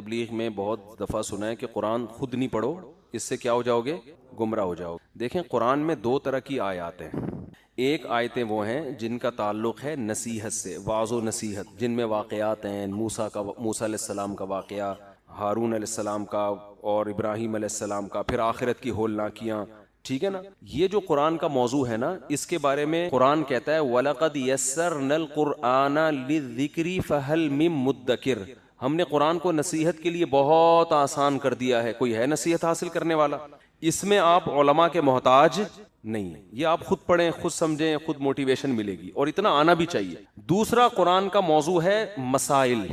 تبلیغ میں بہت دفعہ سنا ہے کہ قرآن خود نہیں پڑھو، اس سے کیا ہو جاؤ گے؟ گمراہ ہو جاؤ. دیکھیں قرآن میں دو طرح کی آیات ہیں. ایک آیتیں وہ ہیں جن کا تعلق ہے نصیحت سے، واعظ و نصیحت، جن میں واقعات ہیں موسیٰ علیہ السلام کا واقعہ، ہارون علیہ السلام کا اور ابراہیم علیہ السلام کا، پھر آخرت کی ہولناکیاں. ٹھیک ہے نا؟ یہ جو قرآن کا موضوع ہے نا، اس کے بارے میں قرآن کہتا ہے وَلَقَدْ يَسَّرْنَا الْقُرْآنَ لِلذِّكْرِ فَهَلْ مِن مُدَّكِرٍ. ہم نے قرآن کو نصیحت کے لیے بہت آسان کر دیا ہے، کوئی ہے نصیحت حاصل کرنے والا؟ اس میں آپ علماء کے محتاج نہیں ہیں، یہ آپ خود پڑھیں، خود سمجھیں، خود موٹیویشن ملے گی، اور اتنا آنا بھی چاہیے. دوسرا قرآن کا موضوع ہے مسائل،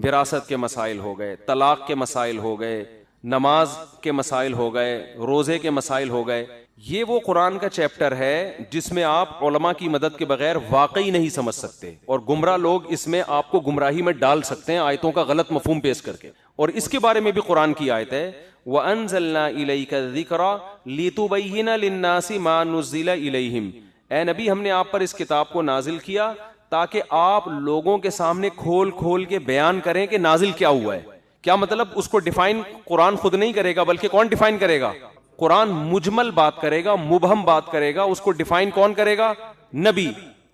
وراثت کے مسائل ہو گئے، طلاق کے مسائل ہو گئے، نماز کے مسائل ہو گئے، روزے کے مسائل ہو گئے. یہ وہ قرآن کا چیپٹر ہے جس میں آپ علماء کی مدد کے بغیر واقعی نہیں سمجھ سکتے، اور گمراہ لوگ اس میں آپ کو گمراہی میں ڈال سکتے ہیں آیتوں کا غلط مفہوم پیش کر کے. اور اس کے بارے میں بھی قرآن کی آیت ہے وَأَنزَلْنَا إِلَيْكَ الذِّكْرَ لِتُبَيِّنَ لِلنَّاسِ مَا نُزِّلَ إِلَيْهِمْ. اے نبی ہم نے آپ پر اس کتاب کو نازل کیا تاکہ آپ لوگوں کے سامنے کھول کھول کے بیان کریں کہ نازل کیا ہوا ہے. کیا مطلب؟ اس کو ڈیفائن قرآن خود نہیں کرے گا، بلکہ کون ڈیفائن کرے گا؟ قرآن مجمل بات کرے گا، مبہم بات کرے گا، اس کو ڈیفائن کون کرے گا؟ نبی،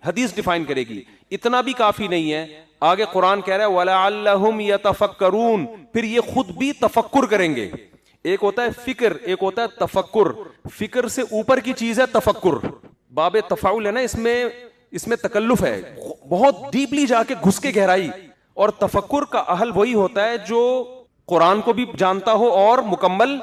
حدیث ڈیفائن کرے گی. اتنا بھی کافی نہیں ہے، آگے قرآن کہہ رہا ہے وَلَعَلَّهُمْ يَتَفَكَّرُونَ، پھر یہ خود بھی تفکر کریں گے. ایک ہوتا ہے فکر، ایک ہوتا ہے تفکر. فکر سے اوپر کی چیز ہے تفکر، باب تفاعل ہے نا، اس میں تکلف ہے، بہت ڈیپلی جا کے گھس کے گہرائی. اور تفکر کا اہل وہی ہوتا ہے جو قرآن کو بھی جانتا ہو اور مکمل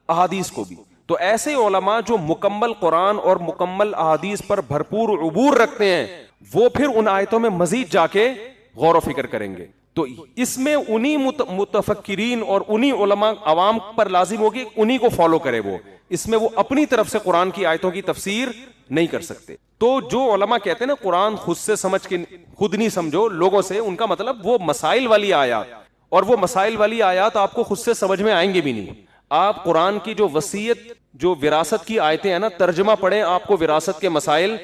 احادیث کو بھی. تو ایسے علماء جو مکمل قرآن اور مکمل احادیث پر بھرپور عبور رکھتے ہیں، وہ پھر ان آیتوں میں مزید جا کے غور و فکر کریں گے. تو اس میں انہی متفکرین اور انہی علماء عوام پر لازم ہوگی انہی کو فالو کرے. وہ اس میں وہ اپنی طرف سے قرآن کی آیتوں کی تفسیر نہیں کر سکتے. تو جو علماء کہتے ہیں نا قرآن خود سے سمجھ کے خود نہیں سمجھو لوگوں سے، ان کا مطلب وہ مسائل والی آیات، اور وہ مسائل والی آیات آپ کو خود سے سمجھ میں آئیں گے بھی نہیں. آپ قرآن کی جو وصیت، جو وراثت کی آیتیں ہیں نا، ترجمہ پڑھیں، آپ کو وراثت کے مسائل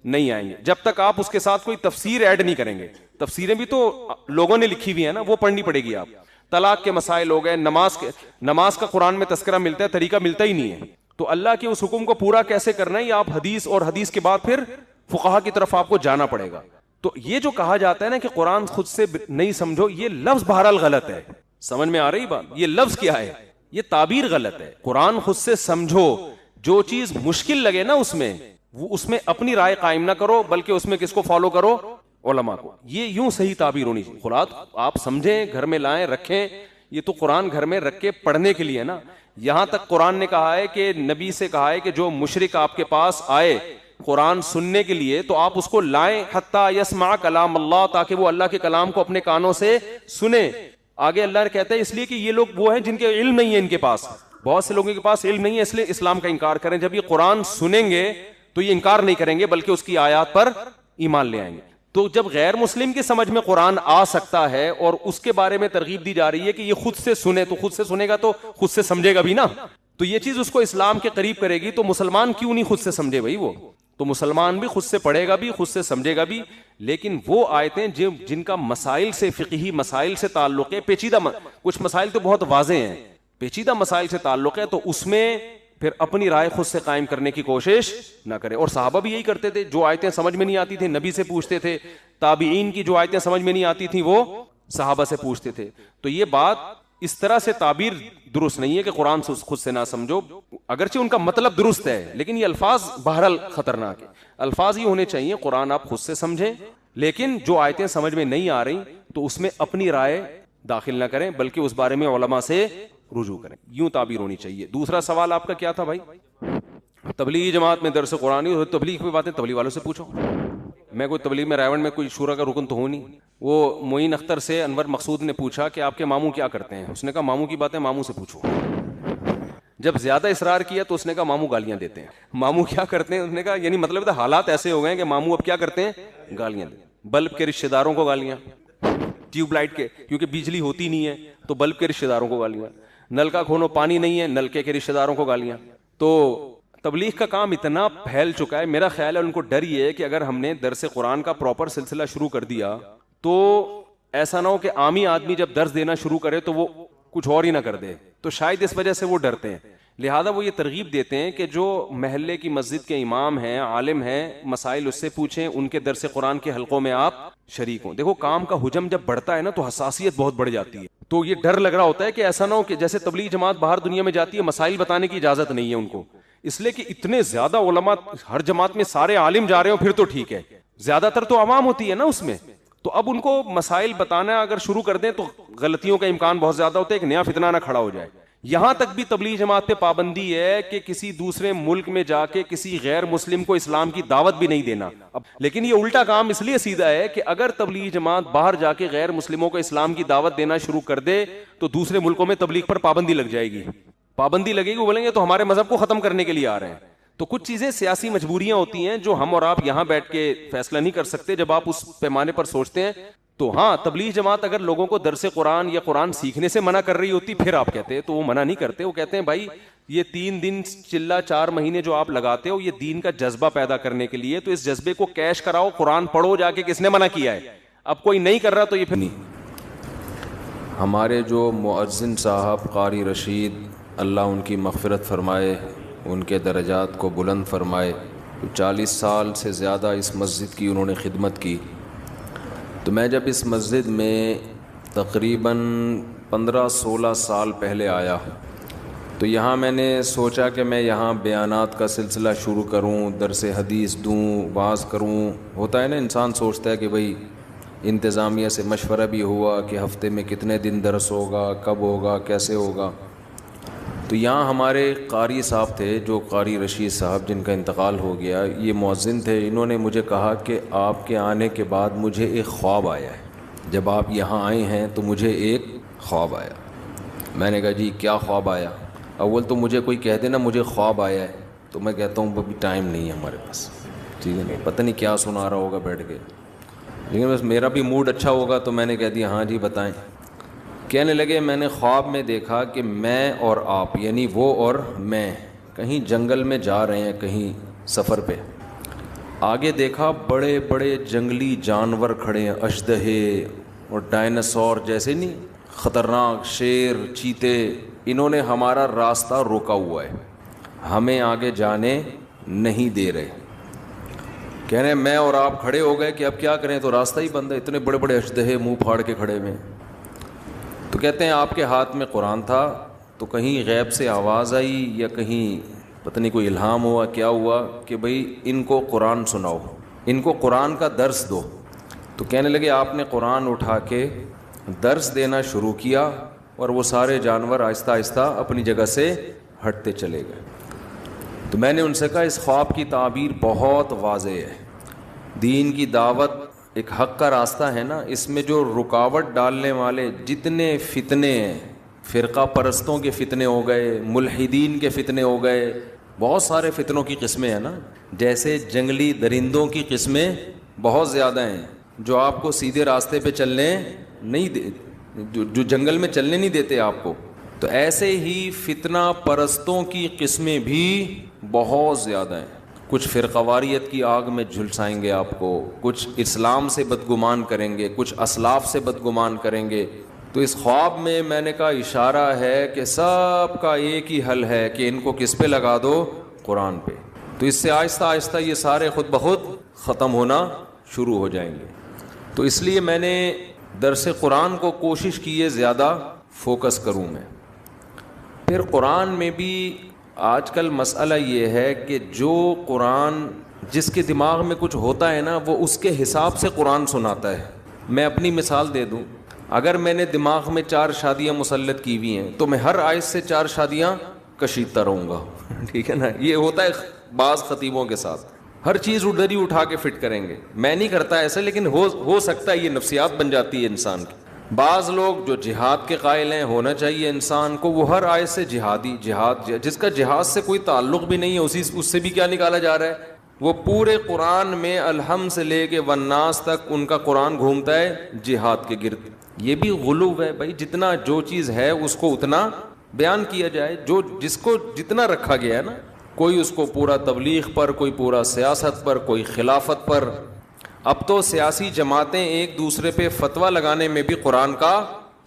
نہیں آئیں گے جب تک آپ اس کے ساتھ کوئی تفسیر ایڈ نہیں کریں گے. تفسیریں بھی تو لوگوں نے لکھی ہوئی ہیں نا، وہ پڑھنی پڑے گی. آپ طلاق کے مسائل ہو گئے، نماز کا قرآن میں تذکرہ ملتا ہے، طریقہ ملتا ہی نہیں ہے. تو اللہ کے اس حکم کو پورا کیسے کرنا ہے، یہ آپ حدیث، اور حدیث کے بعد پھر فقہا کی طرف آپ کو جانا پڑے گا. تو یہ جو کہا جاتا ہے نا کہ قرآن خود سے نہیں سمجھو، یہ لفظ بہرحال غلط ہے. سمجھ میں آ رہی بات؟ یہ لفظ کیا ہے، یہ تعبیر غلط ہے. قرآن خود سے سمجھو، جو چیز مشکل لگے نا اس میں اپنی رائے قائم نہ کرو، بلکہ اس میں کس کو فالو کرو؟ علماء کو. یہ یوں صحیح تعبیر ہونی چاہیے. قرآن آپ سمجھیں، گھر میں لائیں، رکھیں. یہ تو قرآن گھر میں رکھ کے پڑھنے کے لیے نا. یہاں تک قرآن نے کہا ہے کہ نبی سے کہا ہے کہ جو مشرک آپ کے پاس آئے قرآن سننے کے لیے تو آپ اس کو لائیں حتی یسمع کلام اللہ، تاکہ وہ اللہ کے کلام کو اپنے کانوں سے سنیں. آگے اللہ نے کہتا ہے اس لیے کہ یہ لوگ وہ ہیں جن کے علم نہیں ہے، ان کے پاس بہت سے لوگوں کے پاس علم نہیں ہے، اس لیے اسلام کا انکار کریں. جب یہ قرآن سنیں گے تو یہ انکار نہیں کریں گے، بلکہ اس کی آیات پر ایمان لے آئیں گے. تو جب غیر مسلم کی سمجھ میں قرآن آ سکتا ہے اور اس کے بارے میں ترغیب دی جا رہی ہے کہ یہ خود سے سنے، تو خود سے سنے گا تو خود سے سمجھے گا بھی نا. تو یہ چیز اس کو اسلام کے قریب کرے گی. تو مسلمان کیوں نہیں خود سے سمجھے بھائی؟ وہ تو مسلمان بھی خود سے پڑھے گا بھی، خود سے سمجھے گا بھی. لیکن وہ آیتیں جن کا مسائل سے، فقہی مسائل سے تعلق ہے، پیچیدہ کچھ مسائل تو بہت واضح ہیں، پیچیدہ مسائل سے تعلق ہے، تو اس میں پھر اپنی رائے خود سے قائم کرنے کی کوشش نہ کرے. اور صحابہ بھی یہی کرتے تھے، جو آیتیں سمجھ میں نہیں آتی تھی نبی سے پوچھتے تھے. تابعین کی جو آیتیں سمجھ میں نہیں آتی تھیں وہ صحابہ سے پوچھتے تھے. تو یہ بات اس طرح سے تعبیر درست نہیں ہے کہ قرآن سے خود سے نہ سمجھو. اگرچہ ان کا مطلب درست ہے، لیکن یہ الفاظ بہرحال خطرناک ہے. الفاظ یہ ہونے چاہیے قرآن آپ خود سے سمجھیں، لیکن جو آیتیں سمجھ میں نہیں آ رہی تو اس میں اپنی رائے داخل نہ کریں، بلکہ اس بارے میں علماء سے رجوع کریں. یوں تعبیر ہونی چاہیے. دوسرا سوال آپ کا کیا تھا بھائی؟ تبلیغی جماعت میں درس قرآن ہو، تبلیغ کی باتیں تبلیغ والوں سے پوچھو. میں کوئی تبلیغ میں رائے میں کوئی شورا کا رکن تو ہوں نہیں. وہ معین اختر سے انور مقصود نے پوچھا کہ آپ کے ماموں کیا کرتے ہیں؟ اس نے کہا ماموں کی باتیں ماموں سے پوچھو. جب زیادہ اصرار کیا تو اس نے کہا ماموں گالیاں دیتے ہیں. ماموں کیا کرتے ہیں؟ اس نے کہا یعنی مطلب حالات ایسے ہو گئے ہیں کہ ماموں اب کیا کرتے ہیں؟ گالیاں دیتے. بلب کے رشتہ داروں کو گالیاں، ٹیوب لائٹ کے، کیونکہ بجلی ہوتی نہیں ہے تو بلب کے رشتہ داروں کو گالیاں. نل کا کھولو پانی نہیں ہے، نلکے کے رشتہ داروں کو گالیاں. تو تبلیغ کا کام اتنا پھیل چکا ہے. میرا خیال ہے ان کو ڈر یہ ہے کہ اگر ہم نے درس قرآن کا پراپر سلسلہ شروع کر دیا تو ایسا نہ ہو کہ عامی آدمی جب درس دینا شروع کرے تو وہ کچھ اور ہی نہ کر دے. تو شاید اس وجہ سے وہ ڈرتے ہیں. لہذا وہ یہ ترغیب دیتے ہیں کہ جو محلے کی مسجد کے امام ہیں, عالم ہیں, مسائل اس سے پوچھیں, ان کے درس قرآن کے حلقوں میں آپ شریک ہوں. دیکھو کام کا حجم جب بڑھتا ہے نا تو حساسیت بہت بڑھ جاتی ہے. تو یہ ڈر لگ رہا ہوتا ہے کہ ایسا نہ ہو کہ جیسے تبلیغ جماعت باہر دنیا میں جاتی ہے, مسائل بتانے کی اجازت نہیں ہے ان کو, اس لیے کہ اتنے زیادہ علماء ہر جماعت میں سارے عالم جا رہے ہوں پھر تو ٹھیک ہے, زیادہ تر تو عوام ہوتی ہے نا اس میں. تو اب ان کو مسائل بتانا اگر شروع کر دیں تو غلطیوں کا امکان بہت زیادہ ہوتا ہے, ایک نیا فتنہ نہ کھڑا ہو جائے. یہاں تک بھی تبلیغ جماعت پہ پابندی ہے کہ کسی دوسرے ملک میں جا کے کسی غیر مسلم کو اسلام کی دعوت بھی نہیں دینا. لیکن یہ الٹا کام اس لیے سیدھا ہے کہ اگر تبلیغ جماعت باہر جا کے غیر مسلموں کو اسلام کی دعوت دینا شروع کر دے تو دوسرے ملکوں میں تبلیغ پر پابندی لگ جائے گی. پابندی لگے گی, وہ بولیں گے تو ہمارے مذہب کو ختم کرنے کے لیے آ رہے ہیں. تو کچھ چیزیں سیاسی مجبوریاں ہوتی ہیں جو ہم اور آپ یہاں بیٹھ کے فیصلہ نہیں کر سکتے. جب آپ اس پیمانے پر سوچتے ہیں تو ہاں, تبلیغ جماعت اگر لوگوں کو درس قرآن یا قرآن سیکھنے سے منع کر رہی ہوتی پھر آپ کہتے ہیں, تو وہ منع نہیں کرتے. وہ کہتے ہیں بھائی یہ 3 دن چلہ 4 مہینے جو آپ لگاتے ہو یہ دین کا جذبہ پیدا کرنے کے لیے, تو اس جذبے کو کیش کراؤ, قرآن پڑھو جا کے. کس نے منع کیا ہے؟ اب کوئی نہیں کر رہا تو یہ پھر نہیں. ہمارے جو مؤذن صاحب قاری رشید, اللہ ان کی مغفرت فرمائے, ان کے درجات کو بلند فرمائے, 40 سال سے زیادہ اس مسجد کی انہوں نے خدمت کی. تو میں جب اس مسجد میں تقریباً 15-16 سال پہلے آیا تو یہاں میں نے سوچا کہ میں یہاں بیانات کا سلسلہ شروع کروں, درس حدیث دوں, واعظ کروں. ہوتا ہے نا, انسان سوچتا ہے کہ بھئی انتظامیہ سے مشورہ بھی ہوا کہ ہفتے میں کتنے دن درس ہوگا, کب ہوگا, کیسے ہوگا. تو یہاں ہمارے قاری صاحب تھے, جو قاری رشید صاحب جن کا انتقال ہو گیا, یہ مؤذن تھے. انہوں نے مجھے کہا کہ آپ کے آنے کے بعد مجھے ایک خواب آیا ہے. جب آپ یہاں آئے ہیں تو مجھے ایک خواب آیا. میں نے کہا جی کیا خواب آیا؟ اول تو مجھے کوئی کہہ دے نا مجھے خواب آیا ہے تو میں کہتا ہوں ابھی ٹائم نہیں ہے ہمارے پاس, ٹھیک ہے, پتہ نہیں کیا سنا رہا ہوگا بیٹھ کے. لیکن بس میرا بھی موڈ اچھا ہوگا تو میں نے کہہ دیا ہاں جی بتائیں. کہنے لگے میں نے خواب میں دیکھا کہ میں اور آپ, یعنی وہ اور میں, کہیں جنگل میں جا رہے ہیں کہیں سفر پہ. آگے دیکھا بڑے بڑے جنگلی جانور کھڑے ہیں, اژدہے اور ڈائناسور جیسے, نہیں خطرناک, شیر, چیتے. انہوں نے ہمارا راستہ روکا ہوا ہے, ہمیں آگے جانے نہیں دے رہے. کہہ رہے ہیں میں اور آپ کھڑے ہو گئے کہ اب کیا کریں, تو راستہ ہی بند ہے, اتنے بڑے بڑے اژدہے منہ پھاڑ کے کھڑے ہوئے. تو کہتے ہیں آپ کے ہاتھ میں قرآن تھا, تو کہیں غیب سے آواز آئی یا کہیں پتہ نہیں کوئی الہام ہوا, کیا ہوا کہ بھئی ان کو قرآن سناؤ, ان کو قرآن کا درس دو. تو کہنے لگے آپ نے قرآن اٹھا کے درس دینا شروع کیا اور وہ سارے جانور آہستہ آہستہ اپنی جگہ سے ہٹتے چلے گئے. تو میں نے ان سے کہا اس خواب کی تعبیر بہت واضح ہے. دین کی دعوت ایک حق کا راستہ ہے نا, اس میں جو رکاوٹ ڈالنے والے جتنے فتنے ہیں, فرقہ پرستوں کے فتنے ہو گئے, ملحدین کے فتنے ہو گئے, بہت سارے فتنوں کی قسمیں ہیں نا. جیسے جنگلی درندوں کی قسمیں بہت زیادہ ہیں جو آپ کو سیدھے راستے پہ چلنے نہیں دے, جو جنگل میں چلنے نہیں دیتے آپ کو. تو ایسے ہی فتنہ پرستوں کی قسمیں بھی بہت زیادہ ہیں. کچھ فرقواریت کی آگ میں جھلسائیں گے آپ کو, کچھ اسلام سے بدگمان کریں گے, کچھ اسلاف سے بدگمان کریں گے. تو اس خواب میں نے کہا اشارہ ہے کہ سب کا ایک ہی حل ہے کہ ان کو کس پہ لگا دو, قرآن پہ. تو اس سے آہستہ آہستہ یہ سارے خود بخود ختم ہونا شروع ہو جائیں گے. تو اس لیے میں نے درس قرآن کو کوشش کی ہے زیادہ فوکس کروں میں. پھر قرآن میں بھی آج کل مسئلہ یہ ہے کہ جو قرآن جس کے دماغ میں کچھ ہوتا ہے نا وہ اس کے حساب سے قرآن سناتا ہے. میں اپنی مثال دے دوں, اگر میں نے دماغ میں 4 شادیاں مسلط کی ہوئی ہیں تو میں ہر آیت سے 4 شادیاں کشیدتا رہوں گا, ٹھیک ہے نا. یہ ہوتا ہے بعض خطیبوں کے ساتھ, ہر چیز ادھر ہی اٹھا کے فٹ کریں گے. میں نہیں کرتا ایسا, لیکن ہو سکتا ہے یہ نفسیات بن جاتی ہے انسان کی. بعض لوگ جو جہاد کے قائل ہیں, ہونا چاہیے انسان کو, وہ ہر آیت سے جہاد جس کا جہاد سے کوئی تعلق بھی نہیں ہے اس سے بھی کیا نکالا جا رہا ہے, وہ پورے قرآن میں الحمد سے لے کے والناس تک ان کا قرآن گھومتا ہے جہاد کے گرد. یہ بھی غلو ہے بھائی. جتنا جو چیز ہے اس کو اتنا بیان کیا جائے, جو جس کو جتنا رکھا گیا ہے نا. کوئی اس کو پورا تبلیغ پر, کوئی پورا سیاست پر, کوئی خلافت پر. اب تو سیاسی جماعتیں ایک دوسرے پہ فتویٰ لگانے میں بھی قرآن کا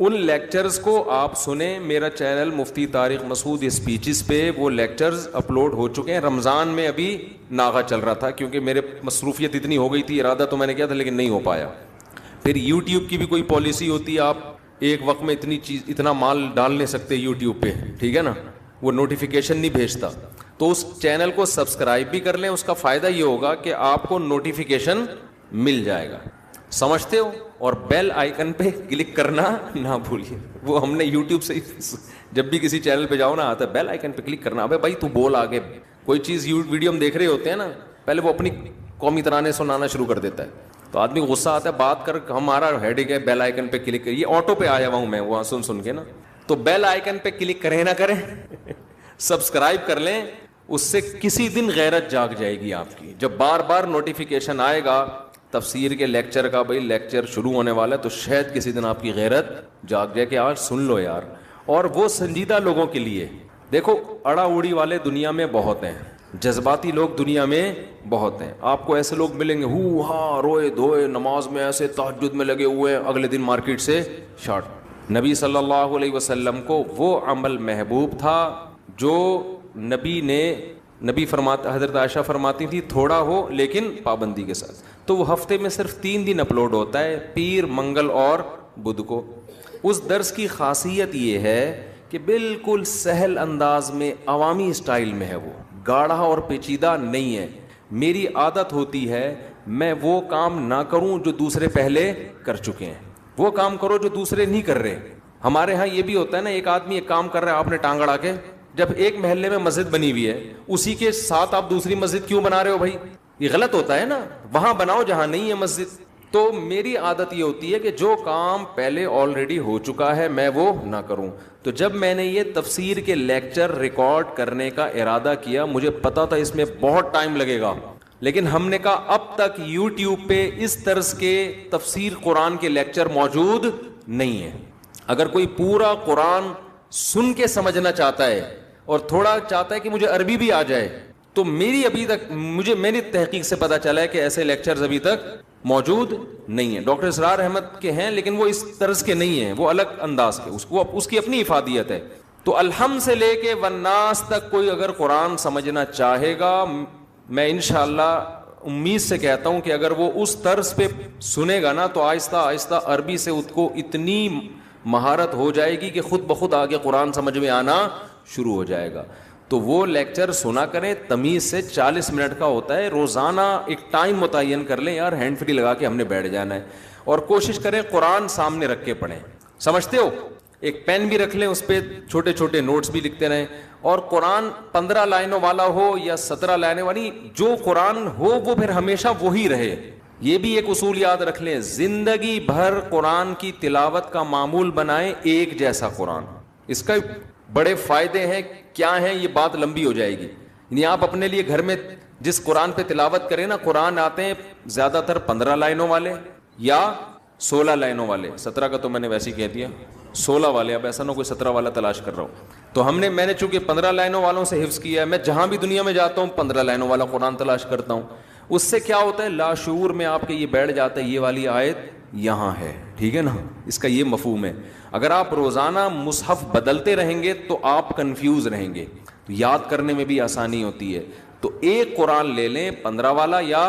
ان لیکچرز کو آپ سنیں. میرا چینل مفتی طارق مسعود اسپیچز پہ وہ لیکچرز اپلوڈ ہو چکے ہیں. رمضان میں ابھی ناغہ چل رہا تھا کیونکہ میرے مصروفیت اتنی ہو گئی تھی, ارادہ تو میں نے کیا تھا لیکن نہیں ہو پایا. پھر یوٹیوب کی بھی کوئی پالیسی ہوتی ہے, آپ ایک وقت میں اتنا مال ڈال نہیں سکتے یوٹیوب پہ, ٹھیک ہے نا, وہ نوٹیفیکیشن نہیں بھیجتا. تو اس چینل کو سبسکرائب بھی کر لیں, اس کا فائدہ یہ ہوگا کہ آپ کو نوٹیفیکیشن مل جائے گا, سمجھتے ہو. اور بیل آئیکن پہ کلک کرنا نہ بھولیے, وہ ہم نے یوٹیوب سے جب بھی کسی چینل پہ جاؤ نا آتا ہے بیل آئیکن پہ کلک کرنا. ابے بھائی تو بول آگے, کوئی چیز ویڈیو ہم دیکھ رہے ہوتے ہیں نا, پہلے وہ اپنی قومی ترانے سنانا شروع کر دیتا ہے, تو آدمی غصہ آتا ہے, بات کر ہمارا ہیڈک ہے بیل آئیکن پہ کلک کر, یہ آٹو پہ آیا ہوا ہوں میں وہاں سن کے نا. تو بیل آئیکن پہ کلک کریں نہ کریں, سبسکرائب کر لیں, اس سے کسی دن غیرت جاگ جائے گی آپ کی. جب بار بار نوٹیفیکیشن آئے گا تفسیر کے لیکچر کا, بھائی لیکچر شروع ہونے والا ہے, تو شاید کسی دن آپ کی غیرت جاگ جائے کہ آج سن لو یار. اور وہ سنجیدہ لوگوں کے لیے, دیکھو اڑا اوڑی والے دنیا میں بہت ہیں, جذباتی لوگ دنیا میں بہت ہیں. آپ کو ایسے لوگ ملیں گے ہو ہاں روئے دھوئے نماز میں ایسے تہجد میں لگے ہوئے ہیں, اگلے دن مارکیٹ سے شارٹ. نبی صلی اللہ علیہ وسلم کو وہ عمل محبوب تھا جو نبی فرماتا, حضرت عائشہ فرماتی تھی تھوڑا ہو لیکن پابندی کے ساتھ. تو وہ ہفتے میں صرف 3 دن اپلوڈ ہوتا ہے, پیر, منگل اور بدھ کو. اس درس کی خاصیت یہ ہے کہ بالکل سہل انداز میں عوامی اسٹائل میں ہے, وہ گاڑھا اور پیچیدہ نہیں ہے. میری عادت ہوتی ہے میں وہ کام نہ کروں جو دوسرے پہلے کر چکے ہیں, وہ کام کرو جو دوسرے نہیں کر رہے. ہمارے ہاں یہ بھی ہوتا ہے نا, ایک آدمی ایک کام کر رہا ہے, آپ نے ٹانگ اڑا کے, جب ایک محلے میں مسجد بنی ہوئی ہے اسی کے ساتھ آپ دوسری مسجد کیوں بنا رہے ہو بھائی, یہ غلط ہوتا ہے نا. وہاں بناؤ جہاں نہیں ہے مسجد. تو میری عادت یہ ہوتی ہے کہ جو کام پہلے آلریڈی ہو چکا ہے میں وہ نہ کروں. تو جب میں نے یہ تفسیر کے لیکچر ریکارڈ کرنے کا ارادہ کیا, مجھے پتا تھا اس میں بہت ٹائم لگے گا, لیکن ہم نے کہا اب تک یوٹیوب پہ اس طرز کے تفسیر قرآن کے لیکچر موجود نہیں ہیں. اگر کوئی پورا قرآن سن کے سمجھنا چاہتا ہے اور تھوڑا چاہتا ہے کہ مجھے عربی بھی آ جائے, تو میری تحقیق سے پتا چلا ہے کہ ایسے لیکچرز ابھی تک موجود نہیں ہیں. ڈاکٹر اسرار احمد کے ہیں لیکن وہ اس طرز کے نہیں ہیں, وہ الگ انداز کے, اس کی اپنی افادیت ہے. تو الحمد سے لے کے والناس تک کوئی اگر قرآن سمجھنا چاہے گا, میں انشاءاللہ امید سے کہتا ہوں کہ اگر وہ اس طرز پہ سنے گا نا تو آہستہ آہستہ عربی سے اس کو اتنی مہارت ہو جائے گی کہ خود بخود آگے قرآن سمجھ میں آنا شروع ہو جائے گا. تو وہ لیکچر سنا کریں تمیز سے, 40 منٹ کا ہوتا ہے, روزانہ ایک ٹائم متعین کر لیں یار, ہینڈ فری لگا کے ہم نے بیٹھ جانا ہے, اور کوشش کریں قرآن سامنے رکھ کے پڑھیں. سمجھتے ہو, ایک پین بھی رکھ لیں, اس پہ چھوٹے چھوٹے نوٹس بھی لکھتے رہیں, اور قرآن 15 لائنوں والا ہو یا 17 لائنوں والی, جو قرآن ہو وہ پھر ہمیشہ وہی رہے. یہ بھی ایک اصول یاد رکھ لیں, زندگی بھر قرآن کی تلاوت کا معمول بنائیں ایک جیسا قرآن. اس کا بڑے فائدے ہیں, کیا ہیں یہ بات لمبی ہو جائے گی. یعنی آپ اپنے لیے گھر میں جس قرآن پہ تلاوت کریں نا, قرآن آتے ہیں زیادہ تر 15 لائنوں والے یا 16 لائنوں والے, 17 کا تو میں نے ویسے ہی کہہ دیا, 16 والے, اب ایسا نہ کوئی 17 والا تلاش کر رہا ہوں. تو میں نے چونکہ 15 لائنوں والوں سے حفظ کیا ہے, میں جہاں بھی دنیا میں جاتا ہوں 15 لائنوں والا قرآن تلاش کرتا ہوں. اس سے کیا ہوتا ہے, لاشعور میں آپ کے یہ بیٹھ جاتا ہے یہ والی آیت یہاں ہے, ٹھیک ہے نا, اس کا یہ مفہوم ہے. اگر آپ روزانہ مصحف بدلتے رہیں گے تو آپ کنفیوز رہیں گے, تو یاد کرنے میں بھی آسانی ہوتی ہے. تو ایک قرآن لے لیں 15 والا یا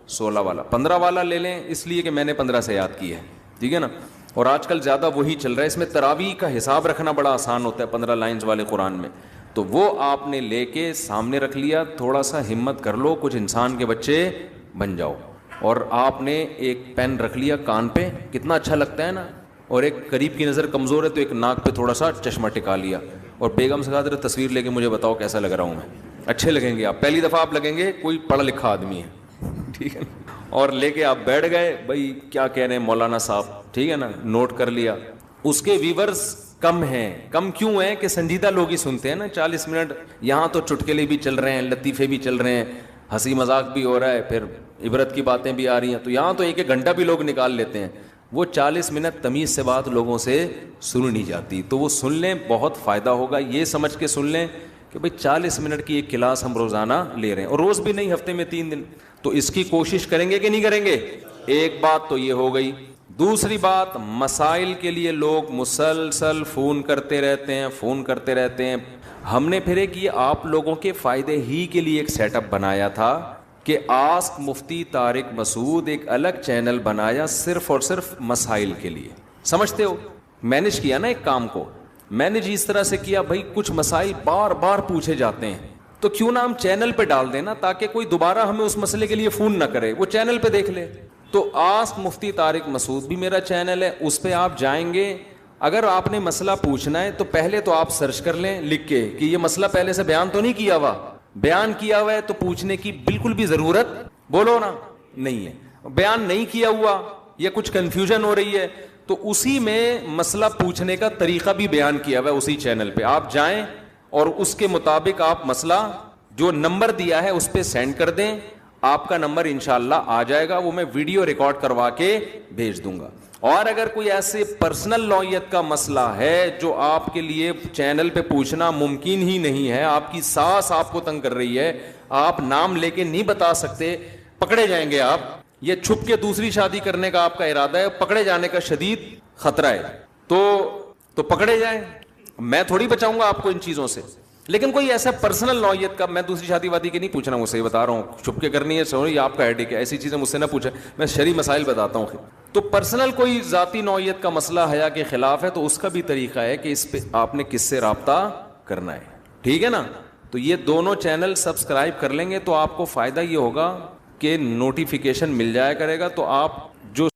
16 والا. 15 والا لے لیں اس لیے کہ میں نے 15 سے یاد کی ہے, ٹھیک ہے نا, اور آج کل زیادہ وہی چل رہا ہے. اس میں تراویح کا حساب رکھنا بڑا آسان ہوتا ہے 15 لائنز والے قرآن میں. تو وہ آپ نے لے کے سامنے رکھ لیا, تھوڑا سا ہمت کر لو, کچھ انسان کے بچے بن جاؤ. اور آپ نے ایک پین رکھ لیا کان پہ, کتنا اچھا لگتا ہے نا, اور ایک قریب کی نظر کمزور ہے تو ایک ناک پہ تھوڑا سا چشمہ ٹکا لیا, اور بیگم سے کہا تصویر لے کے مجھے بتاؤ کیسا لگ رہا ہوں میں. اچھے لگیں گے آپ, پہلی دفعہ آپ لگیں گے کوئی پڑھا لکھا آدمی ہے, ٹھیک ہے, اور لے کے آپ بیٹھ گئے, بھائی کیا کہہ رہے ہیں مولانا صاحب, ٹھیک ہے نا, نوٹ کر لیا. اس کے ویورز کم ہیں. کم کیوں ہیں کہ سنجیدہ لوگ ہی سنتے ہیں نا 40 منٹ. یہاں تو چٹکلے بھی چل رہے ہیں, لطیفے بھی چل رہے ہیں, ہنسی مذاق بھی ہو رہا ہے, پھر عبرت کی باتیں بھی آ رہی ہیں, تو یہاں تو 1-1 گھنٹہ بھی لوگ نکال لیتے ہیں. وہ 40 منٹ تمیز سے بات لوگوں سے سن نہیں جاتی. تو وہ سن لیں, بہت فائدہ ہوگا. یہ سمجھ کے سن لیں کہ بھئی 40 منٹ کی ایک کلاس ہم روزانہ لے رہے ہیں, اور روز بھی نہیں, ہفتے میں 3 دن. تو اس کی کوشش کریں گے کہ نہیں کریں گے؟ ایک بات تو یہ ہو گئی. دوسری بات، مسائل کے لیے لوگ مسلسل فون کرتے رہتے ہیں. ہم نے پھر ایک یہ آپ لوگوں کے فائدے ہی کے لیے ایک سیٹ اپ بنایا تھا کہ آسک مفتی طارق مسعود، ایک الگ چینل بنایا صرف اور صرف مسائل کے لیے. سمجھتے ہو؟ مینج کیا نا ایک کام کو. مینج اس طرح سے کیا، بھائی کچھ مسائل بار بار پوچھے جاتے ہیں تو کیوں نہ ہم چینل پہ ڈال دیں نا، تاکہ کوئی دوبارہ ہمیں اس مسئلے کے لیے فون نہ کرے، وہ چینل پہ دیکھ لے. تو آسک مفتی طارق مسعود بھی میرا چینل ہے، اس پہ آپ جائیں گے. اگر آپ نے مسئلہ پوچھنا ہے تو پہلے تو آپ سرچ کر لیں لکھ کے کہ یہ مسئلہ پہلے سے بیان تو نہیں کیا ہوا. بیان کیا ہوا ہے تو پوچھنے کی بالکل بھی ضرورت، بولو نا، نہیں ہے. بیان نہیں کیا ہوا یا کچھ کنفیوژن ہو رہی ہے تو اسی میں مسئلہ پوچھنے کا طریقہ بھی بیان کیا ہوا ہے اسی چینل پہ. آپ جائیں اور اس کے مطابق آپ مسئلہ جو نمبر دیا ہے اس پہ سینڈ کر دیں، آپ کا نمبر انشاءاللہ آ جائے گا، وہ میں ویڈیو ریکارڈ کروا کے بھیج دوں گا. اور اگر کوئی ایسے پرسنل نوعیت کا مسئلہ ہے جو آپ کے لیے چینل پہ پوچھنا ممکن ہی نہیں ہے، آپ کی ساس آپ کو تنگ کر رہی ہے، آپ نام لے کے نہیں بتا سکتے، پکڑے جائیں گے آپ، یہ چھپ کے دوسری شادی کرنے کا آپ کا ارادہ ہے، پکڑے جانے کا شدید خطرہ ہے، تو پکڑے جائیں. میں تھوڑی بچاؤں گا آپ کو ان چیزوں سے. لیکن کوئی ایسا پرسنل نوعیت کا، میں دوسری شادی وادی کی نہیں پوچھنا، وہ صحیح بتا رہا ہوں، چھپ کے کرنی ہے سوری آپ کا ہیڈیک ہے، ایسی چیزیں مجھ سے نہ پوچھیں، میں شرعی مسائل بتاتا ہوں. تو پرسنل کوئی ذاتی نوعیت کا مسئلہ حیا کے خلاف ہے تو اس کا بھی طریقہ ہے کہ اس پہ آپ نے کس سے رابطہ کرنا ہے. ٹھیک ہے نا؟ تو یہ دونوں چینل سبسکرائب کر لیں گے تو آپ کو فائدہ یہ ہوگا کہ نوٹیفیکیشن مل جایا کرے گا، تو آپ جو